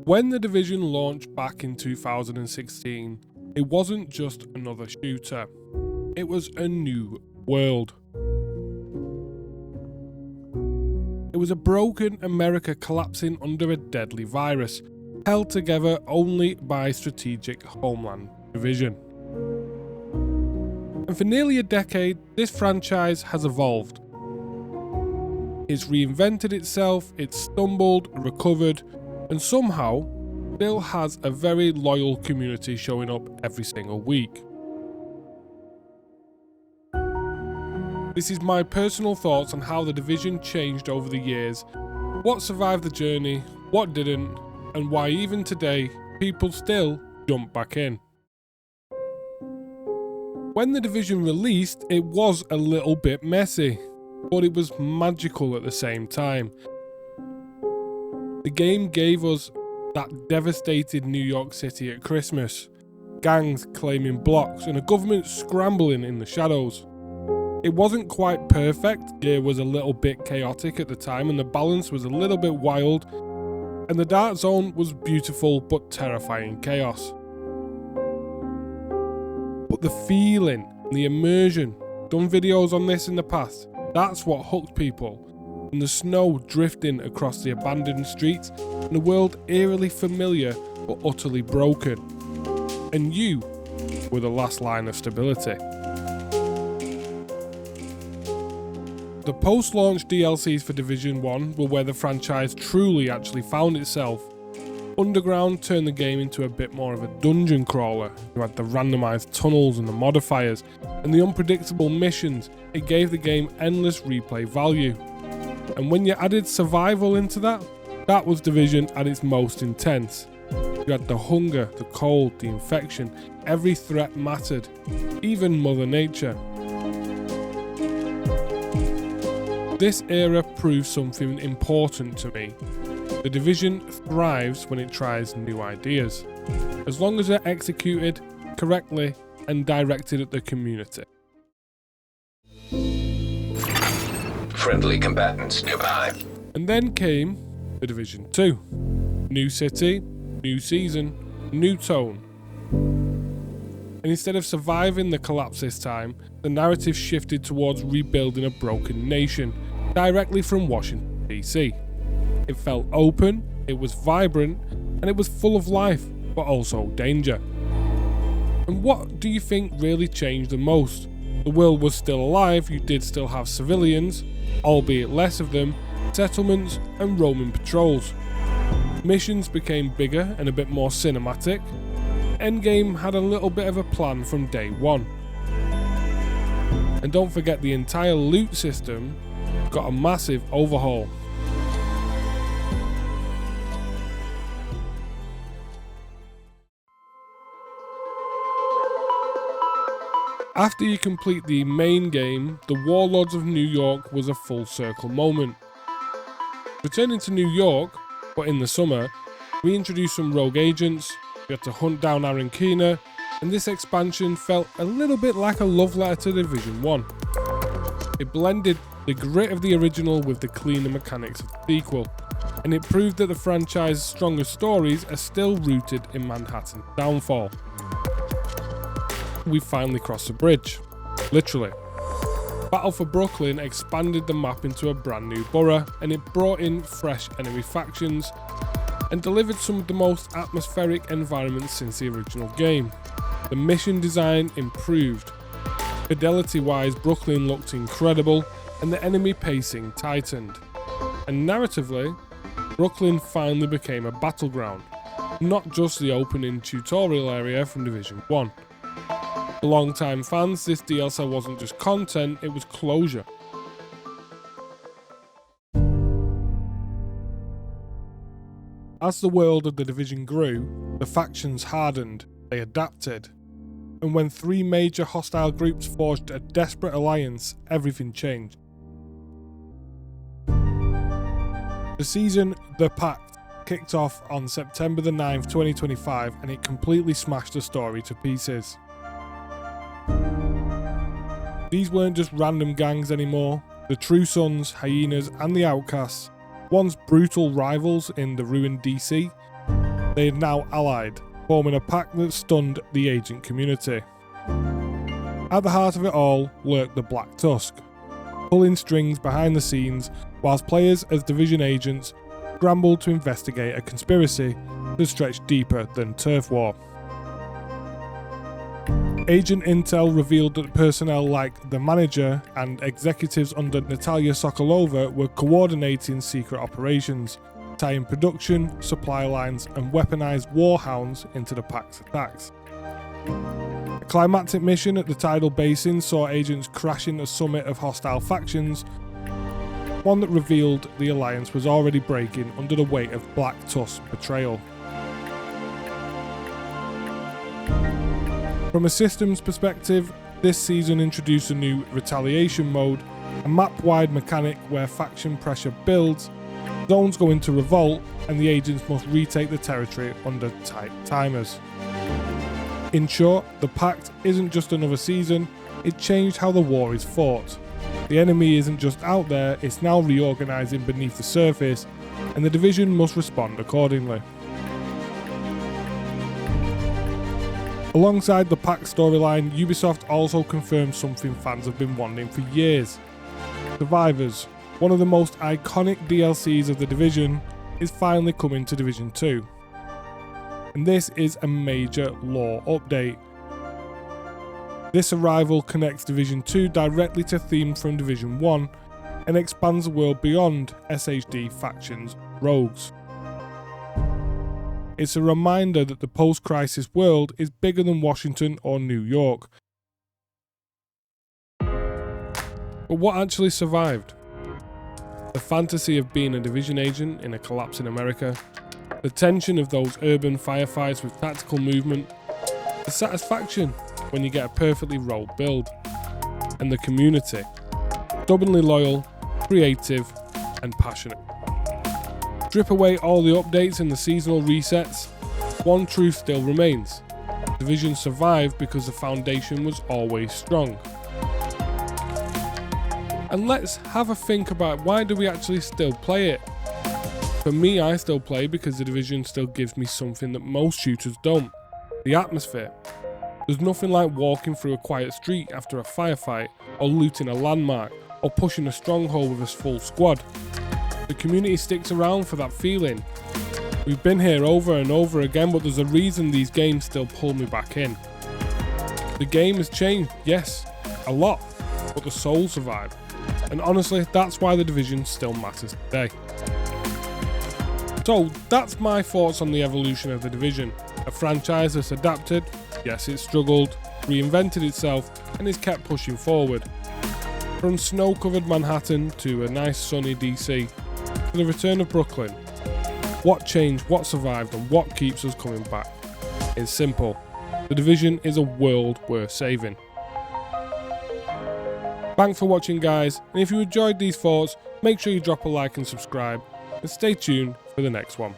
When The Division launched back in 2016, it wasn't just another shooter. It was a new world. It was a broken America collapsing under a deadly virus, held together only by strategic homeland division. And for nearly a decade, this franchise has evolved. It's reinvented itself, it's stumbled, recovered, and somehow still has a very loyal community showing up every single week. This is my personal thoughts on how The Division changed over the years, what survived the journey, what didn't, and why even today, people still jump back in. When The Division released, it was a little bit messy, but it was magical at the same time. The game gave us that devastated New York City at Christmas, gangs claiming blocks and a government scrambling in the shadows. It wasn't quite perfect, gear was a little bit chaotic at the time and the balance was a little bit wild, and the Dark Zone was beautiful but terrifying chaos. But the feeling, the immersion, done videos on this in the past, that's what hooked people. And the snow drifting across the abandoned streets, and the world eerily familiar but utterly broken. And you were the last line of stability. The post-launch DLCs for Division 1 were where the franchise truly actually found itself. Underground turned the game into a bit more of a dungeon crawler. You had the randomised tunnels and the modifiers, and the unpredictable missions. It gave the game endless replay value. And when you added survival into that, that was Division at its most intense. You had the hunger, the cold, the infection, every threat mattered, even Mother Nature. This era proved something important to me. The Division thrives when it tries new ideas, as long as they're executed correctly and directed at the community. Friendly combatants nearby. And then came The Division 2. New city, new season, new tone. And instead of surviving the collapse this time, the narrative shifted towards rebuilding a broken nation, directly from Washington, DC. It felt open, it was vibrant, and it was full of life, but also danger. And what do you think really changed the most? The world was still alive, you did still have civilians, albeit less of them, settlements and Roman patrols. Missions became bigger and a bit more cinematic. Endgame had a little bit of a plan from day one. And don't forget the entire loot system got a massive overhaul. After you complete the main game, the Warlords of New York was a full circle moment. Returning to New York, but in the summer, we introduced some rogue agents, we had to hunt down Aaron Keener, and this expansion felt a little bit like a love letter to Division 1. It blended the grit of the original with the cleaner mechanics of the sequel, and it proved that the franchise's strongest stories are still rooted in Manhattan's downfall. We finally crossed the bridge, literally. Battle for Brooklyn expanded the map into a brand new borough, and it brought in fresh enemy factions and delivered some of the most atmospheric environments since the original game. The mission design improved. Fidelity wise, Brooklyn looked incredible, and the enemy pacing tightened. And narratively, Brooklyn finally became a battleground, not just the opening tutorial area from Division 1. For long-time fans, this DLC wasn't just content, it was closure. As the world of The Division grew, the factions hardened, they adapted. And when three major hostile groups forged a desperate alliance, everything changed. The season, The Pact, kicked off on September the 9th, 2025, and it completely smashed the story to pieces. These weren't just random gangs anymore. The True Sons, Hyenas and the Outcasts, once brutal rivals in the ruined DC, They had now allied, forming a pact that stunned the agent community. At the heart of it all lurked the Black Tusk, pulling strings behind the scenes whilst players as Division agents scrambled to investigate a conspiracy that stretched deeper than turf war. Agent intel revealed that personnel like the manager and executives under Natalia Sokolova were coordinating secret operations, tying production, supply lines and weaponized warhounds into the Pact's attacks. A climactic mission at the tidal basin saw agents crashing a summit of hostile factions, one that revealed the alliance was already breaking under the weight of Black Tusk's betrayal. From a systems perspective, this season introduced a new retaliation mode, a map-wide mechanic where faction pressure builds, zones go into revolt, and the agents must retake the territory under tight timers. In short, the Pact isn't just another season, it changed how the war is fought. The enemy isn't just out there, it's now reorganising beneath the surface, and the Division must respond accordingly. Alongside the Pact storyline, Ubisoft also confirmed something fans have been wanting for years. Survivors, one of the most iconic DLCs of the Division, is finally coming to Division 2. And this is a major lore update. This arrival connects Division 2 directly to themes from Division 1 and expands the world beyond SHD factions' rogues. It's a reminder that the post-crisis world is bigger than Washington or New York. But what actually survived? The fantasy of being a Division agent in a collapsing America, the tension of those urban firefights with tactical movement, the satisfaction when you get a perfectly rolled build, and the community, stubbornly loyal, creative, and passionate. Strip away all the updates and the seasonal resets, one truth still remains. Division survived because the foundation was always strong. And let's have a think about why do we actually still play it? For me, I still play because the Division still gives me something that most shooters don't. The atmosphere. There's nothing like walking through a quiet street after a firefight, or looting a landmark, or pushing a stronghold with a full squad. The community sticks around for that feeling. We've been here over and over again, but there's a reason these games still pull me back in. The game has changed, yes, a lot, but the soul survived. And honestly, that's why the Division still matters today. So that's my thoughts on the evolution of the Division. A franchise that's adapted, yes, it struggled, reinvented itself, and is kept pushing forward. From snow-covered Manhattan to a nice sunny DC, to the return of Brooklyn. What changed, what survived, and what keeps us coming back? It's simple. The Division is a world worth saving. Thanks for watching, guys, and if you enjoyed these thoughts, make sure you drop a like and subscribe, and stay tuned for the next one.